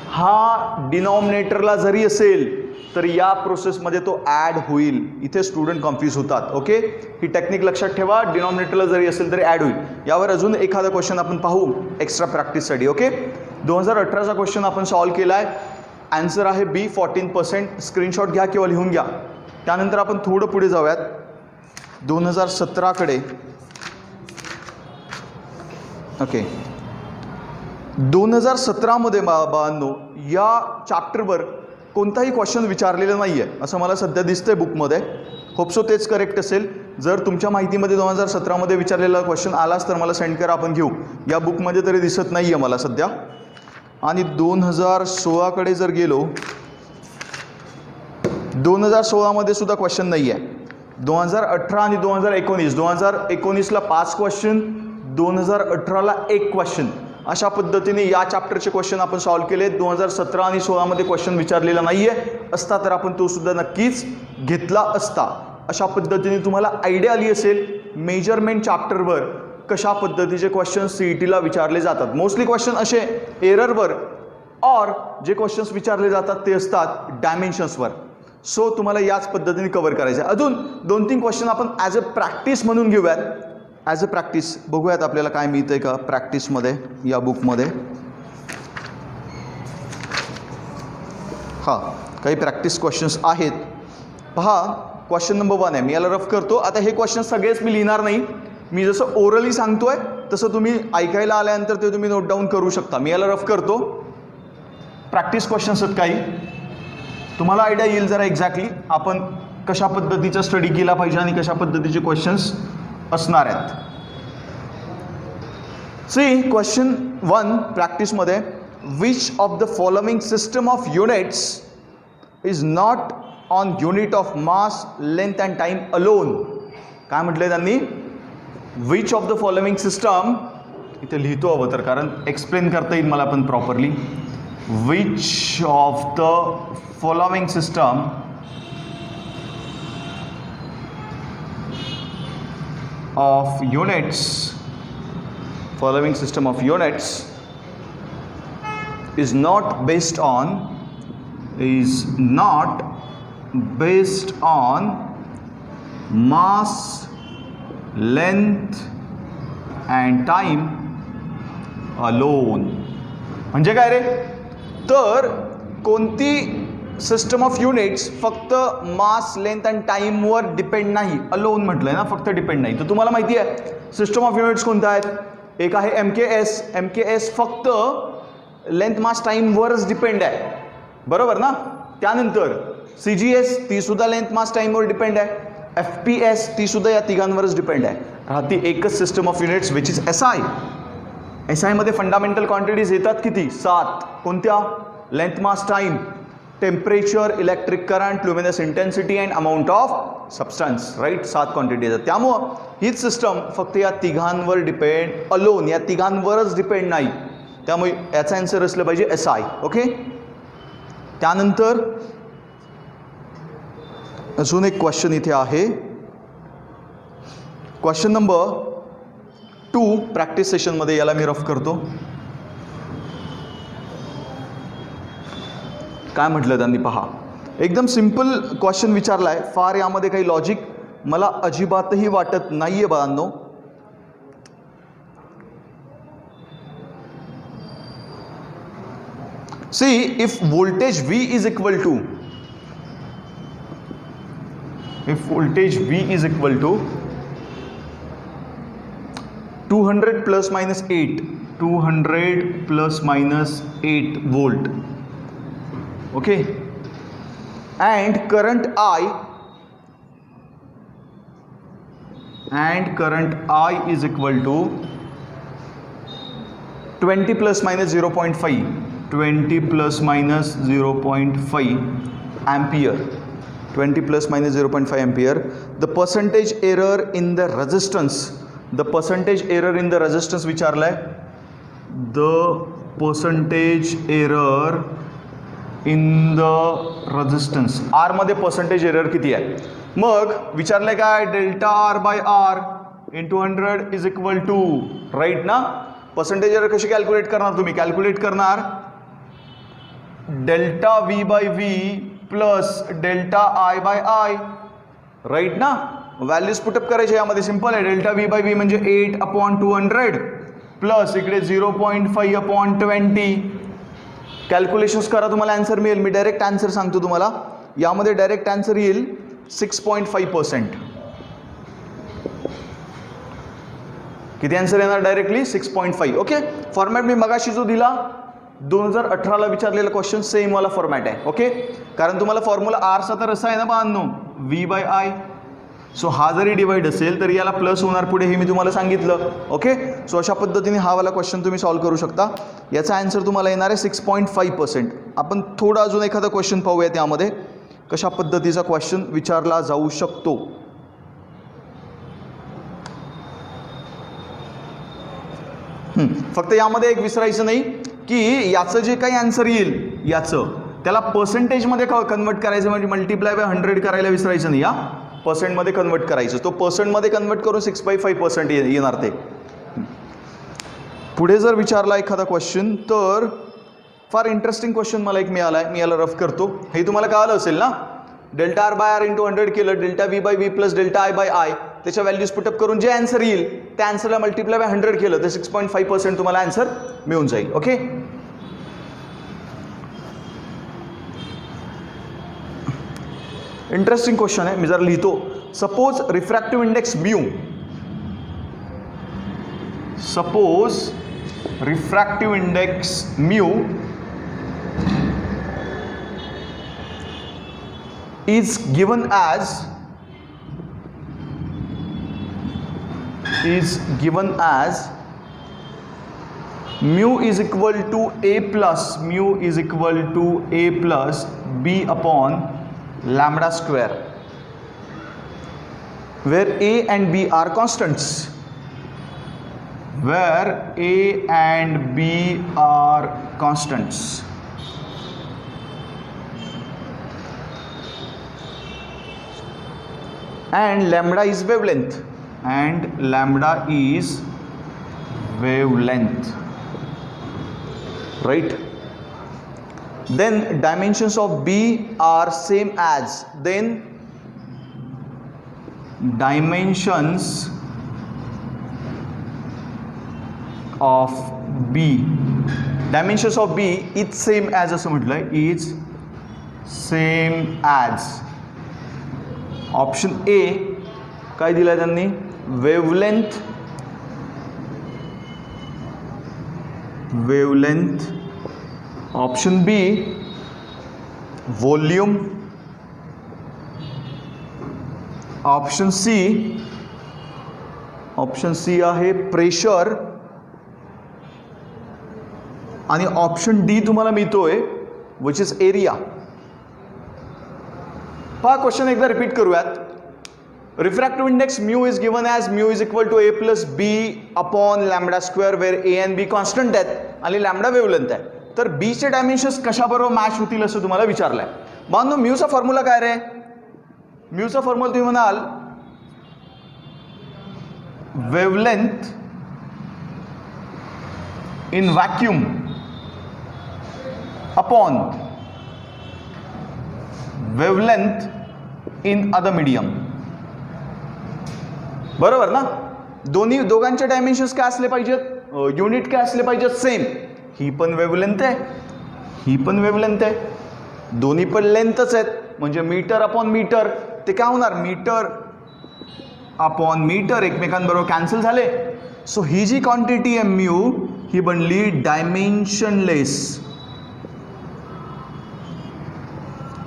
हा डिनॉमिनेटरला जरी असेल तर या प्रोसेसमध्ये तो ॲड होईल. इथे स्टुडंट कन्फ्यूज होतात. ओके, ही टेक्निक लक्षात ठेवा. डिनॉमिनेटरला जरी असेल तरी ॲड होईल. यावर अजून एखादा क्वेश्चन आपण पाहू एक्स्ट्रा प्रॅक्टिससाठी. ओके, 2018चा क्वेश्चन आपण सॉल्व केला आहे. आन्सर आहे बी 14%. स्क्रीनशॉट घ्या किंवा लिहून घ्या. त्यानंतर आपण थोडं पुढे जाऊयात 2017कडे. ओके, 2017मध्ये बाळांनो या चॅप्टरवर कोणताही क्वेश्चन विचारलेला नाही आहे असं मला सध्या दिसतंय बुकमध्ये. होपसो तेच करेक्ट असेल. जर तुमच्या माहितीमध्ये 2017मध्ये विचारलेला क्वेश्चन आलाच तर मला सेंड करा, आपण घेऊ. या बुकमध्ये तरी दिसत नाही आहे मला सध्या. आणि 2016कडे जर गेलो, 2016मध्ये सुद्धा क्वेश्चन नाही आहे. 2018 आणि 2019, 2019ला 5 क्वेश्चन, 2018ला 1 क्वेश्चन. अशा पद्धतीने या चॅप्टरचे क्वेश्चन आपण सॉल्व केले. 2017 आणि 16मध्ये क्वेश्चन विचारलेला नाही आहे, असता तर आपण तो सुद्धा नक्कीच घेतला असता. अशा पद्धतीने तुम्हाला आयडिया आली असेल मेजरमेंट चॅप्टरवर कशा पद्धतीचे क्वेश्चन सीईटीला विचारले जातात. मोस्टली क्वेश्चन असे एररवर और जे क्वेश्चन्स विचारले जातात ते असतात डायमेन्शन्सवर. सो तुम्हाला याच पद्धतीने कव्हर करायचं आहे. अजून 2-3 क्वेश्चन आपण ॲज अ प्रॅक्टिस म्हणून घेऊयात. ॲज अ प्रॅक्टिस बघूयात आपल्याला काय मिळतंय का प्रॅक्टिसमध्ये या बुकमध्ये. हां, काही प्रॅक्टिस क्वेश्चन्स आहेत. पहा, क्वेश्चन नंबर 1 आहे. मी याला रफ करतो. आता हे क्वेश्चन सगळेच मी लिहिणार नाही. मी जसं ओरली सांगतोय तसं तुम्ही ऐकायला आल्यानंतर ते तुम्ही नोट डाऊन करू शकता. मी याला रफ करतो. प्रॅक्टिस क्वेश्चन्स आहेत काही, तुम्हाला आयडिया येईल जरा एक्झॅक्टली आपण कशा पद्धतीचा स्टडी केला पाहिजे आणि कशा पद्धतीचे क्वेश्चन्स असणार आहेत. सी क्वेश्चन 1 प्रॅक्टिसमध्ये, which of the following system of units is not on unit of mass length and time alone. काय म्हटलंय त्यांनी, which of the following system, इथे लिहितो हवं तर कारण एक्सप्लेन करता येईल मला पण properly. Which of the following system of units, following system of units is not based on is not based on mass, length and time alone. म्हणजे काय रे, तर कोणती सिस्टम ऑफ युनिट्स फक्त मास, लेंथ अँड टाईमवर डिपेंड नाही, alone म्हटलंय ना, फक्त डिपेंड नाही. तर तुम्हाला माहिती आहे सिस्टम ऑफ युनिट्स कोणत्या आहेत? एक आहे MKS फक्त लेंथ, मास, टाईमवरच डिपेंड आहे, बरोबर ना. त्यानंतर CGS ती सुद्धा लेंथ, मास, टाईमवर डिपेंड आहे. FPS ती सुद्धा या तिघांवरच डिपेंड आहे. राहती एकच system of units which is SI. SI मध्ये फंडामेंटल क्वांटिटीज येतात किती? 7. कोणत्या? Length, mass, time, temperature, electric current, luminous intensity and amount of substance, right. 7 quantity येतात. त्यामुळं हीच सिस्टम फक्त या तिघांवर डिपेंड, अलोन या तिघांवरच डिपेंड नाही. त्यामुळे याचा आन्सर असलं पाहिजे SI. ओके. त्यानंतर अजून एक क्वेश्चन इथे आहे, क्वेश्चन नंबर 2 प्रॅक्टिस सेशनमध्ये. याला मी रफ करतो. काय म्हटलं त्यांनी पहा, एकदम सिंपल क्वेश्चन विचारलाय, फार यामध्ये काही लॉजिक मला अजिबातही वाटत नाहीये बाळांनो. See, if voltage V is equal to 200 plus minus 8 volt, okay, and current I is equal to 20 plus minus 0.5 ampere. 20 plus minus 0.5 ampere. The percentage error in the resistance विचारलाय. The percentage error in the resistance, R मध्ये percentage error किती आहे? मग विचारलंय काय, delta R by R into 100 is equal to, right ना. Percentage error कशी calculate करणार तुम्ही? कॅल्क्युलेट करणार delta V by V plus delta I by I, right ना. व्हॅल्यूज पुटअप करायचे यामध्ये, सिंपल आहे. डेल्टा V by V म्हणजे 8/200 प्लस इकडे 0.5/20. कॅल्क्युलेशन्स करा, तुम्हाला आन्सर मिळेल. मी डायरेक्ट आन्सर सांगतो तुम्हाला, यामध्ये डायरेक्ट आन्सर येईल 6.5%. किती आन्सर येणार डायरेक्टली? 6.5. ओके. फॉर्मॅट मी मगाशी जो दिला 2018ला विचारलेला क्वेश्चन सेम वाला फॉर्मॅट आहे. ओके. कारण तुम्हाला फॉर्म्युला आरचा तर असा आहे ना बाळांनो, V by I. सो हा जरी डिवाइड असेल तरी याला प्लस होणार पुढे, हे मी तुम्हाला सांगितलं. ओके. सो अशा पद्धतीने हा वाला क्वेश्चन तुम्ही सॉल्व्ह करू शकता. याचा आन्सर तुम्हाला येणार आहे 6.5%. आपण थोडा अजून एखादा क्वेश्चन पाहूया त्यामध्ये कशा पद्धतीचा क्वेश्चन विचारला जाऊ शकतो. फक्त यामध्ये एक विसरायचं नाही की याचं जे काही आन्सर येईल याचं त्याला पर्सेंटेजमध्ये कन्वर्ट करायचं, म्हणजे मल्टिप्लाय बाय 100 करायला विसरायचं नाही. या पर्सेंटमध्ये कन्वर्ट करायचं, तो पर्सेंटमध्ये कन्वर्ट करून 6.5% येणार ते. पुढे जर विचारला एखादा क्वेश्चन तर फार इंटरेस्टिंग क्वेश्चन मला एक मिळाला आहे, मी याला रफ करतो. हे तुम्हाला कळालं असेल ना. Delta R by R into 100 केलं, delta V by V plus delta I by I, त्याच्या व्हॅल्यूज पुटअप करून जे आन्सर येईल त्या आन्सरला मल्टिप्लाय बाय 100 केलं तर 6.5% तुम्हाला आन्सर मिळून जाईल. ओके. इंटरेस्टिंग क्वेश्चन आहे, मी जरा लिहितो. Suppose refractive index mu, is given as mu is equal to a plus b upon lambda square, where a and b are constants. And lambda is wavelength. Right. then dimensions of B are same as, then dimensions of B is same as असं म्हटलंय, is same as. Option A काय दिलाय त्यांनी, wavelength option B volume, option C आहे pressure, आणि option D तुम्हाला मिळतोय which is area. पहा क्वेश्चन एकदा रिपीट करूयात. Refractive index mu is given as mu is equal to A plus B upon lambda square, where A and B constant आहेत आणि lambda wavelength आहे. तर बीचे डायमेन्शन्स कशाबरोबर मॅच होतील असं तुम्हाला विचारलंय. बांधू म्यूचा फॉर्म्युला काय रे, म्यूचा फॉर्म्युला तुम्ही म्हणाल wavelength in vacuum upon wavelength in other medium. बरोबर ना. दोघांचे डायमेन्शन्स काय असले पाहिजेत, युनिट काय असले पाहिजेत, सेम. ही पण वेवलेंथ आहे, ही पण वेवलेंथ आहे, दोन्ही पण लेंथच आहेत, म्हणजे मीटर अपॉन मीटर ते काय होणार, मीटर अपॉन मीटर एकमेकांबरोबर कॅन्सल झाले. सो ही जी क्वांटिटी आहे म्यू ही बनली डायमेन्शनलेस.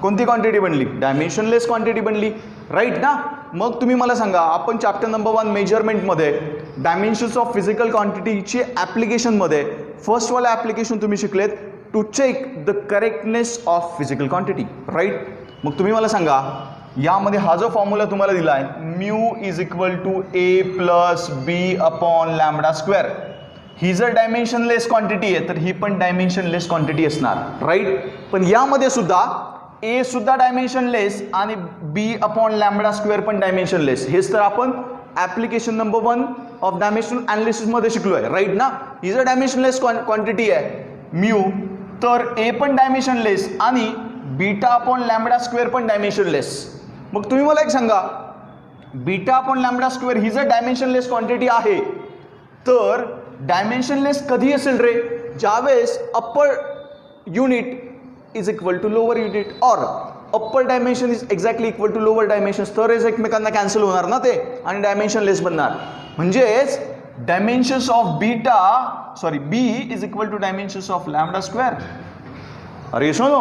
कोणती क्वांटिटी बनली, डायमेन्शनलेस क्वांटिटी बनली, राईट ना. मग तुम्ही मला सांगा, आपण चॅप्टर नंबर 1 मेजरमेंटमध्ये डायमेन्शन्स ऑफ फिजिकल क्वांटिटीची ॲप्लिकेशनमध्ये फर्स्टवाला ॲप्लिकेशन तुम्ही शिकलेत to check the correctness of physical quantity, right. मग तुम्ही मला सांगा, यामध्ये हा जो फॉर्म्युला तुम्हाला दिला आहे mu is equal to A plus B upon lambda square, ही जर डायमेन्शनलेस क्वांटिटी आहे तर ही पण डायमेन्शनलेस क्वांटिटी असणार, राईट. पण यामध्ये सुद्धा ए सुद्धा डायमेन्शनलेस आणि बी अपॉन लॅम्बडा स्क्वेअर पण डायमेन्शनलेस. हेच तर आपण ॲप्लिकेशन नंबर 1 ऑफ डायमेन्शनल ॲनालिसिसमध्ये शिकलो आहे, राईट ना. ही जर डायमेन्शनलेस क्वांटिटी आहे म्यू, तर ए पण डायमेन्शनलेस आणि बीटा अपॉन लॅम्बडा स्क्वेअर पण डायमेन्शनलेस. मग तुम्ही मला एक सांगा, बीटा अपॉन लॅम्बडा स्क्वेअर ही जर डायमेन्शनलेस क्वांटिटी आहे तर डायमेन्शनलेस कधी असेल रे, ज्यावेळेस upper unit is equal to lower unit और upper dimension is exactly equal to lower dimension, तरच एकमेकांना कॅन्सल होणार ना ते आणि डायमेन्शनलेस बनणार. म्हणजेच dimensions of B is equal to dimensions of lambda square. अरे यशोनो,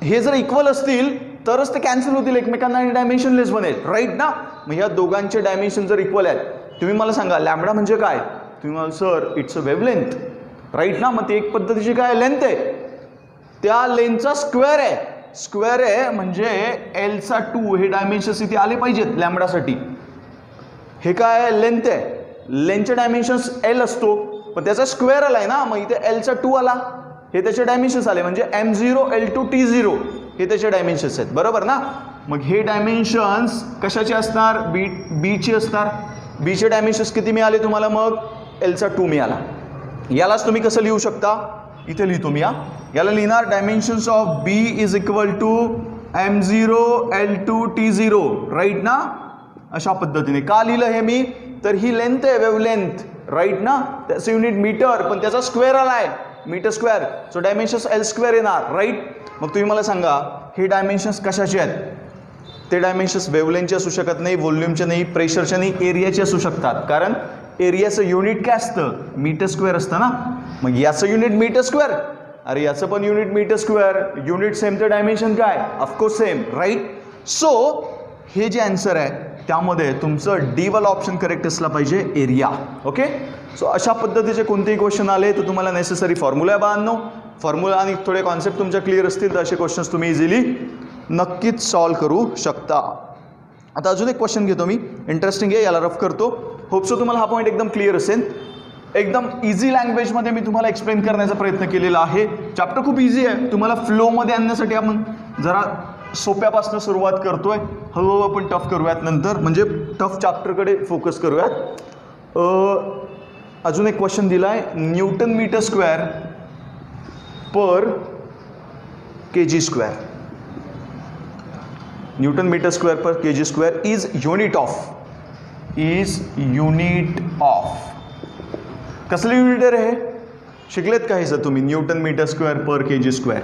हे जर इक्वल असतील तरच ते कॅन्सल होतील एकमेकांना आणि डायमेन्शनलेस बनेल, राईट ना. मग या दोघांचे डायमेन्शन जर इक्वल आहेत, तुम्ही मला सांगा लॅम्बडा म्हणजे काय, तुम्ही मला sir it's a wavelength, right ना. मग ती एक पद्धतीची काय लेंथ आहे, त्या लेंथचा स्क्वेअर आहे. स्क्वेअर आहे म्हणजे एलचा 2 हे डायमेन्शन्स इथे आले पाहिजेत लॅम्बडासाठी. हे काय लेंथ आहे, लेंथचे डायमेन्शन्स एल असतो पण त्याचा स्क्वेअर आलाय ना, मग इथे एलचा 2 आला, हे त्याचे डायमेन्शन्स आले म्हणजे M0 L2 T0 हे त्याचे डायमेन्शन्स आहेत, बरोबर ना. मग हे डायमेन्शन्स कशाचे असणार, बीचे असणार. बीचे डायमेन्शन्स किती मिळाले तुम्हाला, मग एलचा 2 मिळाला. यालाच तुम्ही कसं लिहू शकता, इथे लिहितो मी, याला लिहिणार dimensions of B is equal to M0 L2 T0, right ना. अशा पद्धतीने का लिहिलं हे मी, तर ही लेंथ आहे वेवलेंथ, राईट ना. त्याचं युनिट मीटर पण त्याचा स्क्वेअर आलाय metre square, so dimensions L square येणार, राईट. मग तुम्ही मला सांगा हे डायमेन्शन्स कशाचे आहेत, ते डायमेन्शन्स वेवलेंथचे असू शकत नाही, व्हॉल्यूमचे नाही, प्रेशरचे नाही, एरियाचे असू शकतात. कारण एरियाचं युनिट काय असतं, मीटर स्क्वेअर असतं ना. मग याचं युनिट मीटर स्क्वेअर, अरे याचं पण unit metre square, unit same तर डायमेन्शन काय, ऑफकोर्स सेम, राईट. सो हे जे आन्सर आहे त्यामध्ये तुमचं डी वाला ऑप्शन करेक्ट असला पाहिजे, एरिया. ओके. सो अशा पद्धतीचे कोणतेही क्वेश्चन आले तर तुम्हाला नेसेसरी फॉर्म्युला बांधणं, फॉर्म्युला आणि थोडे कॉन्सेप्ट तुमच्या क्लिअर असतील तर असे क्वेश्चन्स तुम्ही इझिली नक्कीच सॉल्व करू शकता. आता अजून एक क्वेश्चन घेतो मी, इंटरेस्टिंग आहे, याला रफ करतो. होपसो तुम्हाला हा पॉईंट एकदम क्लिअर असेल. एकदम इझी लँग्वेजमध्ये मी तुम्हाला एक्सप्लेन करण्याचा प्रयत्न केलेला आहे. चॅप्टर खूप इझी आहे, तुम्हाला फ्लोमध्ये आणण्यासाठी आपण जरा सोप्यापासून सुरुवात करतोय, हळूहळू आपण टफ करूयात नंतर, म्हणजे टफ चॅप्टरकडे फोकस करूयात. अजून एक क्वेश्चन दिला आहे, newton metre square per kg². Newton metre square per kg² is unit of. कसलं युनिट आहे रे? शिकलेत का हे सर तुम्ही? Newton metre square per kg².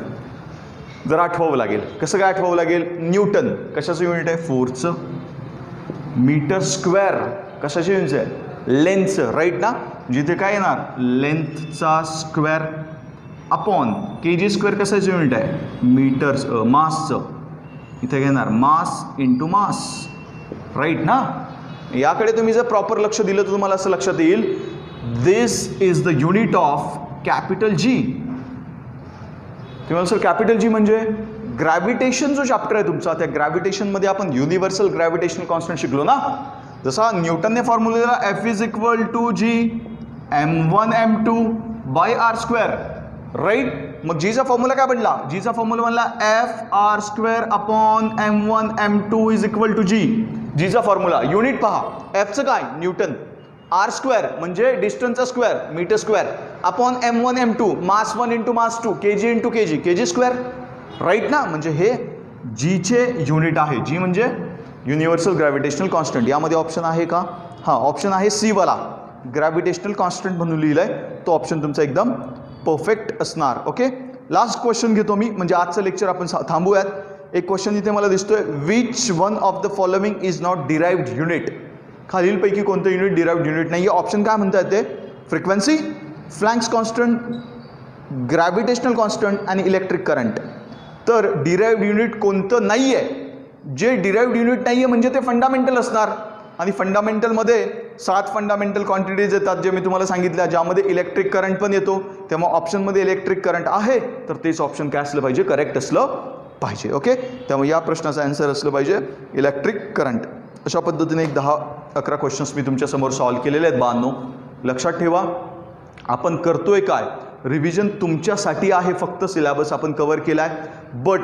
जरा आठवावं लागेल. कसं काय आठवावं लागेल? न्यूटन कशाचं युनिट आहे? फोर्सचं. मीटर स्क्वेअर कशाचं युनिट आहे? लेंथचं. राईट ना? जिथे काय येणार? लेंथचा स्क्वेअर अपॉन kg² कशाचं युनिट आहे? मीटर्स मासचं. इथे घेणार मास इंटू मास. राईट ना? याकडे तुम्ही जर प्रॉपर लक्ष दिलं तर तुम्हाला असं लक्षात येईल, this is the unit of capital G. तुम्हाला सर कॅपिटल जी म्हणजे ग्रॅव्हिटेशन जो चॅप्टर आहे तुमचा, त्या ग्रॅव्हिटेशनमध्ये आपण युनिव्हर्सल ग्रॅव्हिटेशनल कॉन्स्टंट शिकलो ना. जसा न्यूटनने फॉर्म्युला दिला F=g m1m2/r². राईट? मग जीचा फॉर्म्युला काय बनला? जीचा फॉर्म्युला बनला F r²/m1m2 g. जीचा फॉर्म्युला युनिट पहा. एफचं काय? न्यूटन. r² म्हणजे डिस्टन्सचा square, metre square, upon m1m2 mass 1 into mass 2 kg into kg². Right ना? म्हणजे हे जीचे युनिट आहे. जी म्हणजे युनिव्हर्सल ग्रॅव्हिटेशनल कॉन्स्टंट. यामध्ये ऑप्शन आहे का? हां, ऑप्शन आहे सी वाला. ग्रॅव्हिटेशनल कॉन्स्टंट म्हणून लिहिलं आहे तो ऑप्शन तुमचा एकदम परफेक्ट असणार. ओके, लास्ट क्वेश्चन घेतो मी, म्हणजे आजचं लेक्चर आपण थांबूयात. एक क्वेश्चन इथे मला दिसतोय, which one of the following is not derived unit. खालीलपैकी कोणतं युनिट डिराइव्ड युनिट नाही आहे? ऑप्शन काय म्हणतात ते? Frequency, flanks constant, gravitational constant आणि इलेक्ट्रिक करंट. तर डिराइव्ड युनिट कोणतं नाही आहे? जे डिराइव्ड युनिट नाही आहे म्हणजे ते फंडामेंटल असणार. आणि फंडामेंटलमध्ये 7 फंडामेंटल क्वांटिटीज येतात जे मी तुम्हाला सांगितल्या, ज्यामध्ये इलेक्ट्रिक करंट पण येतो. त्यामुळे ऑप्शनमध्ये इलेक्ट्रिक करंट आहे तर तेच ऑप्शन काय असलं पाहिजे? करेक्ट असलं पाहिजे. ओके, त्यामुळे या प्रश्नाचं आन्सर असलं पाहिजे इलेक्ट्रिक करंट. अशा पद्धतीने एक 10-11 क्वेश्चन्स मी तुमच्यासमोर सॉल्व्ह केलेले आहेत. 92 लक्षात ठेवा. आपण करतोय काय? रिव्हिजन तुमच्यासाठी आहे. फक्त सिलेबस आपण कव्हर केला आहे, बट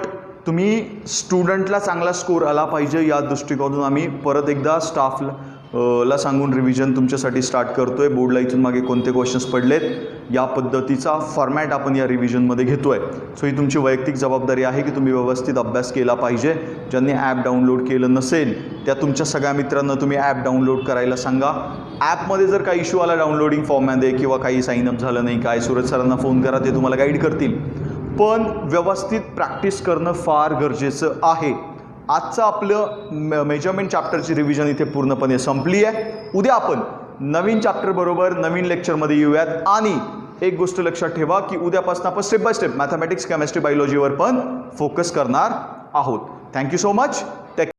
तुम्ही स्टुडंटला चांगला स्कोर आला पाहिजे या दृष्टिकोनातून आम्ही परत एकदा स्टाफला सांगून रिव्हिजन तुमच्यासाठी स्टार्ट करतोय. बोर्डला इथून मागे कोणते क्वेश्चन्स पडलेत या पद्धतीचा फॉर्मॅट आपण या रिव्हिजनमध्ये घेतोय. सो ही तुमची वैयक्तिक जबाबदारी आहे की तुम्ही व्यवस्थित अभ्यास केला पाहिजे. ज्यांनी ॲप डाउनलोड केलं नसेल त्या तुमच्या सगळ्या मित्रांना तुम्ही ॲप डाउनलोड करायला सांगा. ॲपमध्ये जर काही इश्यू आला डाउनलोडिंग फॉर्ममध्ये किंवा काही साईनअप झालं नाही काय, सूरज सरांना फोन करा, ते तुम्हाला गाईड करतील. पण व्यवस्थित प्रॅक्टिस करणं फार गरजेचं आहे. आजचं आपलं मेजरमेंट चॅप्टरची रिव्हिजन इथे पूर्णपणे संपली आहे. उद्या आपण नवीन चॅप्टरबरोबर नवीन लेक्चरमध्ये येऊयात. आणि एक गोष्ट लक्षात ठेवा की उद्यापासून आपण step by step mathematics, chemistry, बायोलॉजीवर पण फोकस करणार आहोत. Thank you so much.